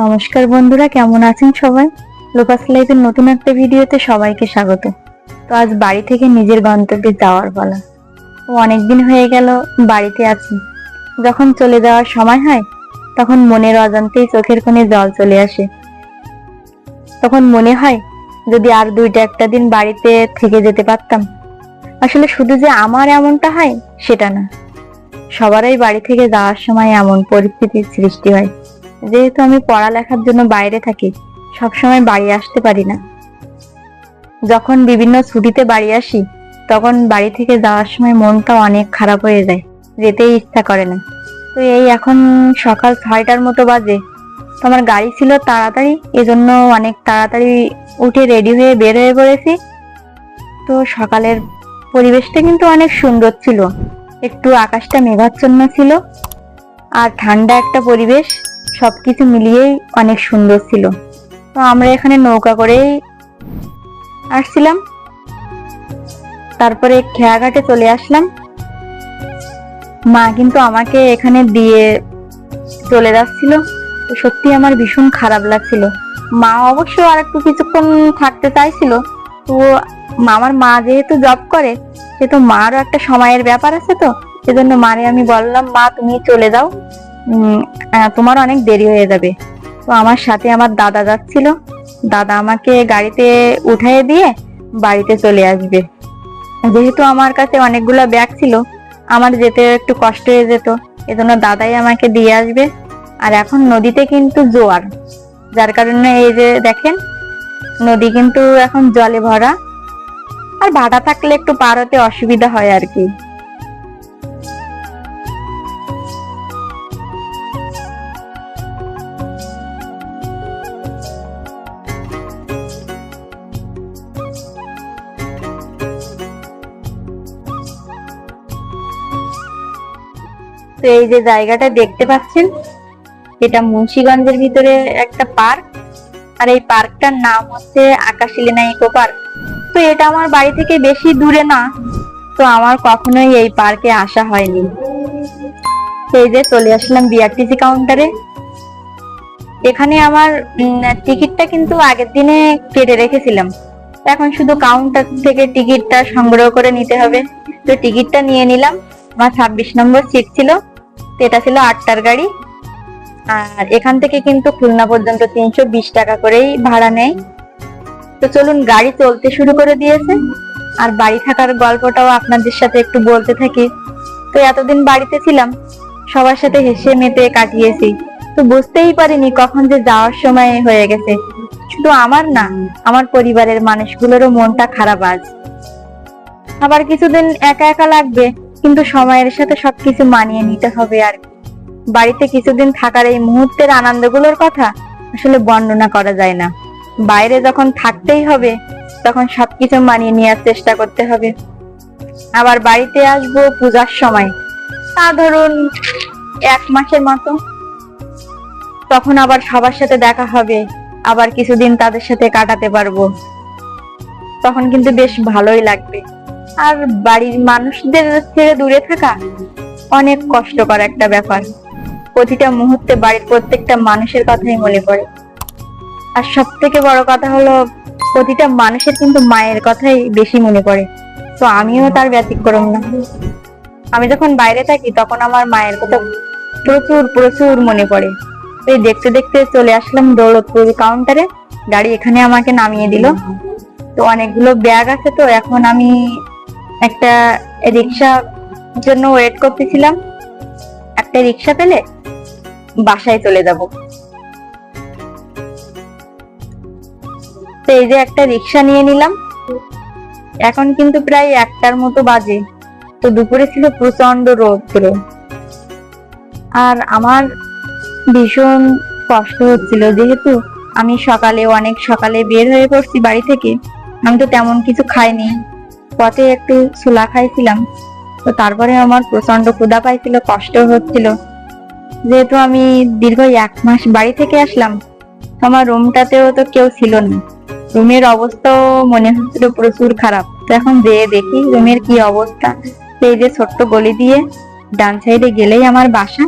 নমস্কার বন্ধুরা, কেমন আছেন সবাই? লোকাস লাইফের নতুন একটা ভিডিওতে সবাইকে স্বাগত। তো আজ বাড়ি থেকে নিজের গন্তব্যে যাওয়ার পালা। অনেকদিন হয়ে গেল বাড়িতে আছি। যখন চলে যাওয়ার সময় হয় তখন মনের অজান্তেই চোখের কোণে জল চলে আসে। তখন মনে হয় যদি আর দুইটা একটা দিন বাড়িতে থেকে যেতে পারতাম। আসলে শুধু যে আমার এমনটা হয় সেটা না, সবারই বাড়ি থেকে যাওয়ার সময় এমন পরিস্থিতির সৃষ্টি হয়। যেহেতু আমি পড়ালেখার জন্য বাইরে থাকি, সবসময় বাড়ি আসতে পারি না। যখন বিভিন্ন ছুটিতে বাড়ি আসি তখন বাড়ি থেকে যাওয়ার সময় মনটা অনেক খারাপ হয়ে যায়, যেতেই ইচ্ছা করে না। তো এই এখন সকাল 6টার মতো বাজে। তো আমার গাড়ি ছিল তাড়াতাড়ি, এজন্য অনেক তাড়াতাড়ি উঠে রেডি হয়ে বের হয়ে পড়েছি। তো সকালের পরিবেশটা কিন্তু অনেক সুন্দর ছিল, একটু আকাশটা মেঘাচ্ছন্ন ছিল আর ঠান্ডা একটা পরিবেশ, সবকিছু মিলিয়েই অনেক সুন্দর ছিল। তো আমরা এখানে নৌকা করেই আসছিলাম, তারপরে খেয়াঘাটে চলে আসলাম। মা কিন্তু আমাকে এখানে দিয়ে চলে যাচ্ছিল। তো সত্যি আমার ভীষণ খারাপ লাগছিল। মা অবশ্য আর একটু কিছুক্ষণ থাকতে চাইছিল। তো আমার মা যেহেতু জব করে, সেহেতু মারও একটা সময়ের ব্যাপার আছে। তো সেজন্য মারে আমি বললাম, মা তুমি চলে যাও, তোমার অনেক দেরি হয়ে যাবে। তো আমার সাথে আমার দাদা যাচ্ছিল, দাদা আমাকে গাড়িতে উঠিয়ে দিয়ে বাড়িতে চলে আসবে। যেহেতু আমার কাছে অনেকগুলো ব্যাগ ছিল, আমার যেতে একটু কষ্ট হয়ে যেত, এজন্য দাদাই আমাকে দিয়ে আসবে। আর এখন নদীতে কিন্তু জোয়ার, যার কারণে এই যে দেখেন নদী কিন্তু এখন জলে ভরা। আর ভাটা থাকলে একটু পার হতে অসুবিধা হয় আর কি। তো এই যে জায়গাটা দেখতে পাচ্ছেন, এটা মুন্সিগঞ্জের ভিতরে একটা পার্ক। আর এই পার্কটার নাম হচ্ছে আকাশী লেনা ইকো পার্ক। তো এটা আমার বাড়ি থেকে বেশি দূরে না, তো আমার কখনোই এই পার্কে আসা হয়নি। এই যে চলে আসলাম বিআরটিসি কাউন্টারে। এখানে আমার টিকিটটা কিন্তু আগের দিনে কেটে রেখেছিলাম, এখন শুধু কাউন্টার থেকে টিকিটটা সংগ্রহ করে নিতে হবে। তো টিকিটটা নিয়ে নিলাম। আমার 26 নম্বর সিট ছিল, এটা ছিল 8টার গাড়ি। আর এখান থেকে কিন্তু খুলনা পর্যন্ত 320 টাকা করেই ভাড়া নেয়। তো চলুন, গাড়ি চলতে শুরু করে দিয়েছে। আর বাড়ি থাকার গল্পটাও আপনাদের সাথে একটু বলতে থাকি। তো এতদিন বাড়িতে ছিলাম, সবার সাথে হেসে মেতে কাটিয়েছি। তো বুঝতেই পারিনি কখন যে যাওয়ার সময় হয়ে গেছে। শুধু আমার না, আমার পরিবারের মানুষগুলোরও মনটা খারাপ আজ। আবার কিছুদিন একা একা লাগবে, কিন্তু সময়ের সাথে সবকিছু মানিয়ে নিতে হবে আর কি। বাড়িতে কিছুদিন থাকার এই মুহূর্তের আনন্দগুলোর কথা আসলে বর্ণনা করা যায় না। বাইরে যখন থাকতেই হবে তখন সবকিছু মানিয়ে নেওয়ার চেষ্টা করতে হবে। আবার বাড়িতে আসবো পূজার সময়, তা ধরুন 1 মাসের মতো। তখন আবার সবার সাথে দেখা হবে, আবার কিছুদিন তাদের সাথে কাটাতে পারবো। তখন কিন্তু বেশ ভালোই লাগবে। আর বাড়ির মানুষদের ছেড়ে দূরে থাকা অনেক কষ্টকর একটা ব্যাপার। প্রতিটা মুহূর্তে বাড়ির প্রত্যেকটা মানুষের কথাই মনে পড়ে। আর সব থেকে বড় কথা হলো, প্রতিটা মানুষের কিন্তু মায়ের কথাই বেশি মনে পড়ে। তো আমিও তার ব্যতিক্রম না। আমি যখন বাইরে থাকি তখন আমার মায়ের কথা প্রচুর প্রচুর মনে পড়ে। এই দেখতে দেখতে চলে আসলাম দৌলতপুর কাউন্টারে। গাড়ি এখানে আমাকে নামিয়ে দিল। তো অনেকগুলো ব্যাগ আছে, তো এখন আমি একটা রিক্সার জন্য ওয়েট করতেছিলাম। একটা রিক্সা পেলে বাসায় চলে যাব। তো এই যে একটা রিক্সা নিয়ে নিলাম। এখন কিন্তু প্রায় 1টার মতো বাজে। তো দুপুরে ছিল প্রচন্ড রৌদ্র, আর আমার ভীষণ কষ্ট হচ্ছিল। যেহেতু আমি অনেক সকালে বের হয়ে পড়ছি বাড়ি থেকে, আমি তো তেমন কিছু খাইনি, পথে একটু ছোলা খাইছিলাম। তো তারপরে আমার প্রচন্ড ক্ষুধা পাইছিল, কষ্ট হচ্ছিল। যেহেতু আমি দীর্ঘ 1 মাস বাড়ি থেকে আসলাম, আমার রুমটাতেও তো কেউ ছিল না। রুমের অবস্থাও মনে হচ্ছিল প্রচুর খারাপ। তো এখন যেয়ে দেখি রুমের কি অবস্থা। এই যে ছোট্ট গলি দিয়ে ডান সাইডে গেলেই আমার বাসা।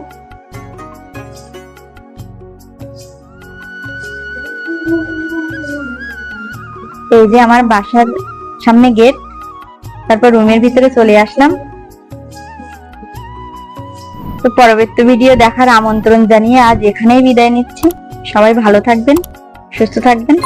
এই যে আমার বাসার সামনে গেট, তারপর রুমের ভিতরে চলে আসলাম। তো পরবর্তী ভিডিও দেখার আমন্ত্রণ জানিয়ে আজ এখানেই বিদায় নিচ্ছি। সবাই ভালো থাকবেন, সুস্থ থাকবেন।